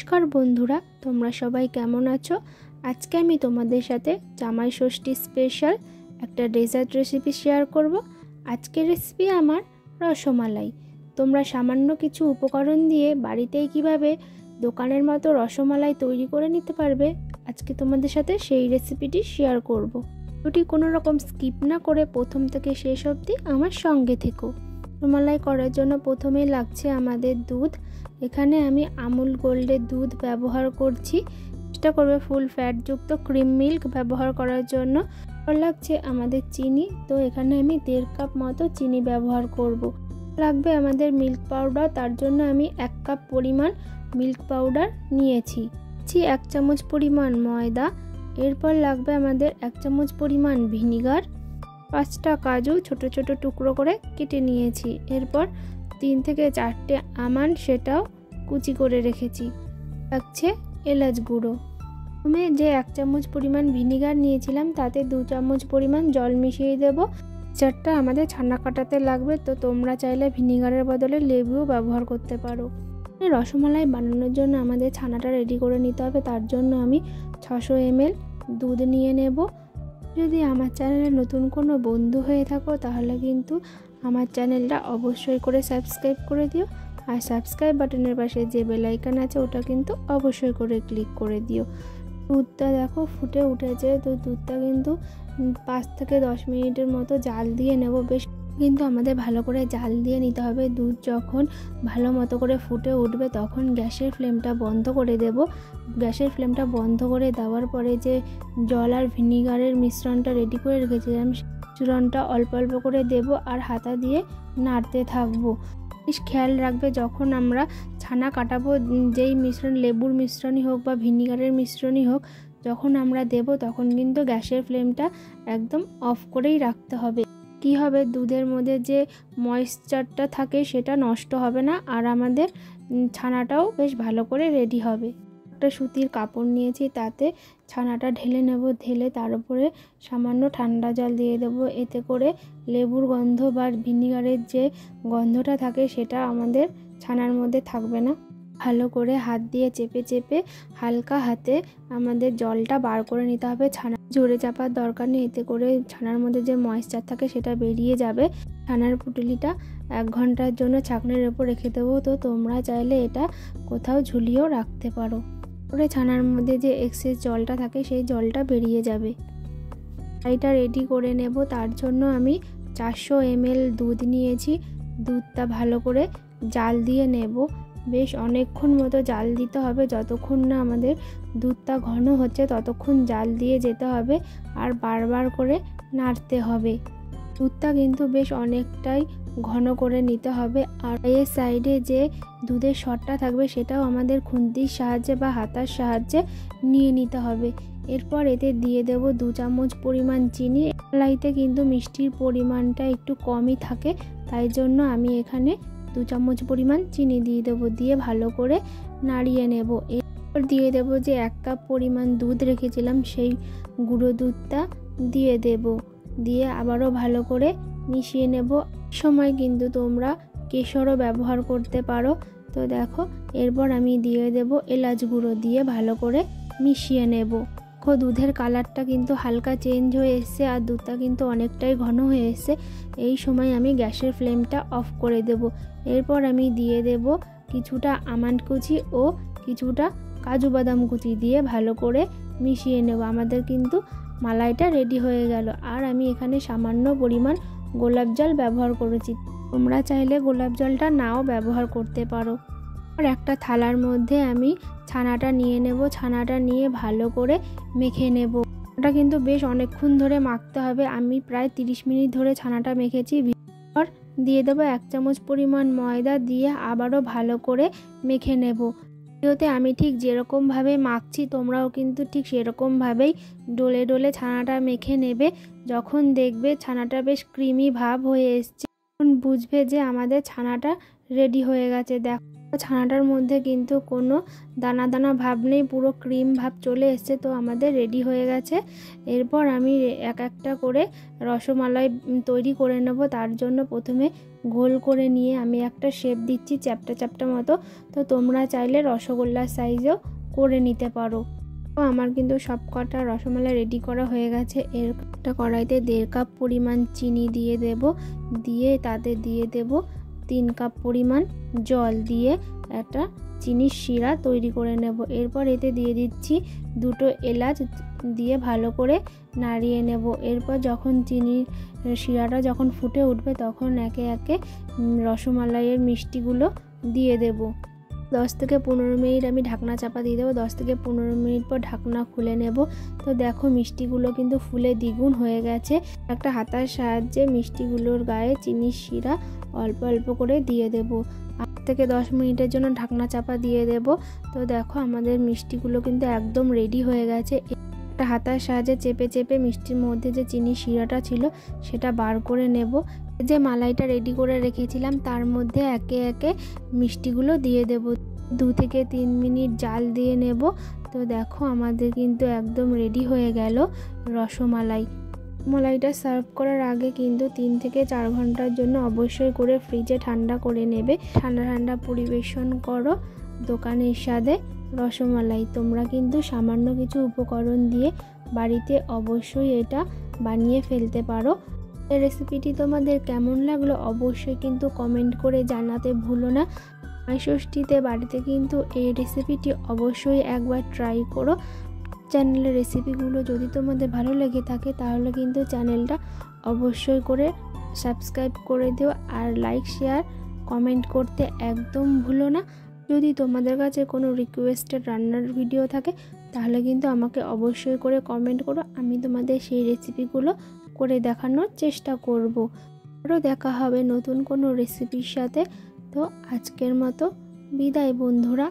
নমস্কার বন্ধুরা, তোমরা সবাই কেমন আছো? আজকে আমি তোমাদের সাথে জামাই ষষ্ঠী স্পেশাল একটা ডেজার্ট রেসিপি শেয়ার করব। আজকের রেসিপি আমার রসমালাই। তোমরা সামান্য কিছু উপকরণ দিয়ে বাড়িতেই কিভাবে দোকানের মতো রসমালাই তৈরি করে নিতে পারবে, আজকে তোমাদের সাথে সেই রেসিপিটি শেয়ার করব। ভিডিওটি কোনো রকম স্কিপ না করে প্রথম থেকে শেষ অবধি আমার সঙ্গে থেকো। রসমালাই করার জন্য প্রথমেই লাগছে আমাদের দুধ। এখানে আমি আমুল গোল্ডের দুধ ব্যবহার করছি। চেষ্টা করবে ফুল ফ্যাটযুক্ত ক্রিম মিল্ক ব্যবহার করার জন্য। লাগছে আমাদের চিনি, তো এখানে আমি 1.5 কাপ মতো চিনি ব্যবহার করব। লাগবে আমাদের মিল্ক পাউডার, তার জন্য আমি 1 কাপ পরিমাণ মিল্ক পাউডার নিয়েছি। 1 চামচ পরিমাণ ময়দা। এরপর লাগবে আমাদের 1 চামচ পরিমাণ ভিনিগার। 5টা কাজু ছোট ছোট টুকরো করে কেটে নিয়েছি। এরপর 3 থেকে 4টে আমন্ড, সেটাও কুচি করে রেখেছি। লাগছে এলাচ গুঁড়ো। প্রথমে যে 1 চামচ পরিমাণ ভিনিগার নিয়েছিলাম তাতে 2 চামচ পরিমাণ জল মিশিয়ে দেব। চারটা আমাদের ছানা কাটাতে লাগবে, তো তোমরা চাইলে ভিনিগারের বদলে লেবুও ব্যবহার করতে পারো। রসমালাই বানানোর জন্য আমাদের ছানাটা রেডি করে নিতে হবে। তার জন্য আমি 600 ml দুধ নিয়ে নেব। যদি আমার চ্যানেলে নতুন কোনো বন্ধু হয়ে থাকো তাহলে কিন্তু আমার চ্যানেলটা অবশ্যই করে সাবস্ক্রাইব করে দিও, আর সাবস্ক্রাইব বাটনের পাশে যে বেল আইকন আছে ওটা কিন্তু অবশ্যই করে ক্লিক করে দিও। দুধটা দেখো ফুটে উঠেছে, তো দুধটা কিন্তু 5 থেকে 10 মিনিটের মতো জাল দিয়ে নেব। বেশ কিন্তু আমাদের ভালো করে জাল দিয়ে নিতে হবে। দুধ যখন ভালো মতো করে ফুটে উঠবে তখন গ্যাসের ফ্লেমটা বন্ধ করে দেব। গ্যাসের ফ্লেমটা বন্ধ করে দেওয়ার পরে যে জল আর ভিনিগারের মিশ্রণটা রেডি করে রেখেছিলাম, মিশ্রণটা অল্প অল্প করে দেব আর হাতা দিয়ে নাড়তে থাকবো। বেশ খেয়াল রাখবে যখন আমরা ছানা কাটাবো, যেই মিশ্রণ লেবুর মিশ্রণই হোক বা ভিনিগারের মিশ্রণই হোক, যখন আমরা দেব তখন কিন্তু গ্যাসের ফ্লেমটা একদম অফ করেই রাখতে হবে। কি হবে, দুধের মধ্যে যে ময়েশ্চারটা থাকে সেটা নষ্ট হবে না, আর আমাদের ছানাটাও বেশ ভালো করে রেডি হবে। একটা সুতির কাপড় নিয়েছি, তাতে ছানাটা ঢেলে নেব। ঢেলে তার উপরে সামান্য ঠান্ডা জল দিয়ে দেব। এতে করে লেবুর গন্ধ বা ভিনিগারের যে গন্ধটা থাকে সেটা আমাদের ছানার মধ্যে থাকবে না। ভালো করে হাত দিয়ে চেপে চেপে হালকা হাতে আমাদের জলটা বার করে নিতে হবে। ছানা জোরে চাপার দরকার নেই, এতে করে ছানার মধ্যে যে ময়েশ্চার থাকে সেটা বেরিয়ে যাবে। ছানার পুঁটুলিটা 1 ঘন্টার জন্য ছাঁকনির উপর রেখে দেবো। তো তোমরা চাইলে এটা কোথাও ঝুলিয়েও রাখতে পারো। পরে ছানার মধ্যে যে এক্সেস জলটা থাকে সেই জলটা বেরিয়ে যাবে। এটা রেডি করে নেব। তার জন্য আমি 400 ml দুধ নিয়েছি। দুধটা ভালো করে জাল দিয়ে নেব। বেশ অনেকক্ষণ মতো জাল দিতে হবে, যতক্ষণ না আমাদের দুধটা ঘন হচ্ছে ততক্ষণ জাল দিয়ে যেতে হবে আর বারবার করে নাড়তে হবে। দুধটা কিন্তু বেশ অনেকটাই ঘন করে নিতে হবে। আর এর সাইডে যে দুধের সরটা থাকবে সেটাও আমাদের খুন্তির সাহায্যে বা হাতার সাহায্যে নিয়ে নিতে হবে। এরপর এতে দিয়ে দেব 2 চামচ পরিমাণ চিনি। রসমালাইতে কিন্তু মিষ্টির পরিমাণটা একটু কমই থাকে, তাই জন্য আমি এখানে 2 চামচ পরিমাণ চিনি দিয়ে দেবো। দিয়ে ভালো করে নাড়িয়ে নেব। এরপর দিয়ে দেব যে 1 কাপ পরিমাণ দুধ রেখেছিলাম, সেই গুঁড়ো দুধটা দিয়ে দেব। দিয়ে আবারও ভালো করে মিশিয়ে নেব। সময় কিন্তু তোমরা কেশরও ব্যবহার করতে পারো। তো দেখো, এরপর আমি দিয়ে দেব এলাচ গুঁড়ো। দিয়ে ভালো করে মিশিয়ে নেব। দুধের কালারটা কিন্তু হালকা চেঞ্জ হয়ে এসছে আর দুধটা কিন্তু অনেকটাই ঘন হয়ে এসছে। এই সময় আমি গ্যাসের ফ্লেমটা অফ করে দেব। এরপর আমি দিয়ে দেব কিছুটা আমন্ড কুচি ও কিছুটা কাজু বাদাম কুচি। দিয়ে ভালো করে মিশিয়ে নেব। আমাদের কিন্তু মালাইটা রেডি হয়ে গেল। আর আমি এখানে সামান্য পরিমাণ গোলাপ জল ব্যবহার করেছি। তোমরা চাইলে গোলাপ জলটা নাও ব্যবহার করতে পারো। আর একটা থালার মধ্যে আমি ছানাটা নিয়ে নেব। ছানাটা নিয়ে ভালো করে মেখে নেব। ছানাটা কিন্তু বেশ অনেকক্ষণ ধরে মাখতে হবে। আমি প্রায় 30 মিনিট ধরে ছানাটা মেখেছি। আর দিয়ে দেবো 1 চামচ পরিমাণ ময়দা। দিয়ে আবারও ভালো করে মেখে নেব। ভিডিওতে আমি ঠিক যেরকমভাবে মাখছি তোমরাও কিন্তু ঠিক সেরকমভাবেই ডলে ডলে ছানাটা মেখে নেবে। যখন দেখবে ছানাটা বেশ ক্রিমি ভাব হয়ে এসছে, তখন বুঝবে যে আমাদের ছানাটা রেডি হয়ে গেছে। দেখো, ছানাটার মধ্যে কিন্তু কোনো দানা দানা ভাব নেই, পুরো ক্রিম ভাব চলে এসছে। তো আমাদের রেডি হয়ে গেছে। এরপর আমি এক একটা করে রসমালাই তৈরি করে নেব। তার জন্য প্রথমে গোল করে নিয়ে আমি একটা শেপ দিচ্ছি চ্যাপ্টা চ্যাপ্টা মতো। তো তোমরা চাইলে রসগোল্লার সাইজেও করে নিতে পারো। তো আমার কিন্তু সব কটা রসমালাই রেডি করা হয়ে গেছে। এর একটা কড়াইতে 1.5 কাপ পরিমাণ চিনি দিয়ে দেব, দিয়ে তাতে দিয়ে দেব 3 কাপ পরিমাণ জল, দিয়ে একটা চিনির শিরা তৈরি করে নেব। এরপর এতে দিয়ে দিচ্ছি 2টো এলাচ, দিয়ে ভালো করে নাড়িয়ে নেব। এরপর যখন চিনির শিরাটা যখন ফুটে উঠবে তখন একে একে রসমালাইয়ের মিষ্টিগুলো দিয়ে দেব। 10 থেকে 15 মিনিট আমি ঢাকনা চাপা দিয়ে দেবো। 10 থেকে 15 মিনিট পর ঢাকনা খুলে নেব। তো দেখো মিষ্টিগুলো কিন্তু ফুলে দ্বিগুণ হয়ে গেছে। একটা হাতার সাহায্যে মিষ্টিগুলোর গায়ে চিনির শিরা অল্প অল্প করে দিয়ে দেব। 8 থেকে 10 মিনিটের জন্য ঢাকনা চাপা দিয়ে দেব। তো দেখো আমাদের মিষ্টিগুলো কিন্তু একদম রেডি হয়ে গেছে। একটা হাতার সাহায্যে চেপে চেপে মিষ্টির মধ্যে যে চিনির শিরাটা ছিল সেটা বার করে নেব। যে মালাইটা রেডি করে রেখেছিলাম তার মধ্যে একে একে মিষ্টিগুলো দিয়ে দেব। 2 থেকে 3 মিনিট জাল দিয়ে নেব। তো দেখো আমাদের কিন্তু একদম রেডি হয়ে গেল রসমালাই। মালাইটা সার্ভ করার আগে কিন্তু 3 থেকে 4 ঘন্টার জন্য অবশ্যই করে ফ্রিজে ঠান্ডা করে নেবে। ঠান্ডা ঠান্ডা পরিবেশন করো দোকানের স্বাদে রসমালাই। তোমরা কিন্তু সামান্য কিছু উপকরণ দিয়ে বাড়িতে অবশ্যই এটা বানিয়ে ফেলতে পারো। এই রেসিপিটি তোমাদের কেমন লাগলো অবশ্যই কিন্তু কমেন্ট করে জানাতে ভুলো না। জামাই ষষ্ঠীতে বাড়িতে কিন্তু এই রেসিপিটি অবশ্যই একবার ট্রাই করো। চ্যানেলের রেসিপিগুলো যদি তোমাদের ভালো লেগে থাকে তাহলে কিন্তু চ্যানেলটা অবশ্যই করে সাবস্ক্রাইব করে দিও, আর লাইক শেয়ার কমেন্ট করতে একদম ভুলো না। যদি তোমাদের কাছে কোনো রিকোয়েস্টেড রান্নার ভিডিও থাকে তাহলে কিন্তু আমাকে অবশ্যই করে কমেন্ট করো, আমি তোমাদের সেই রেসিপিগুলো করে দেখানোর চেষ্টা করব। আরও দেখা হবে নতুন কোনো রেসিপির সাথে। তো আজকের মতো বিদায় বন্ধুরা।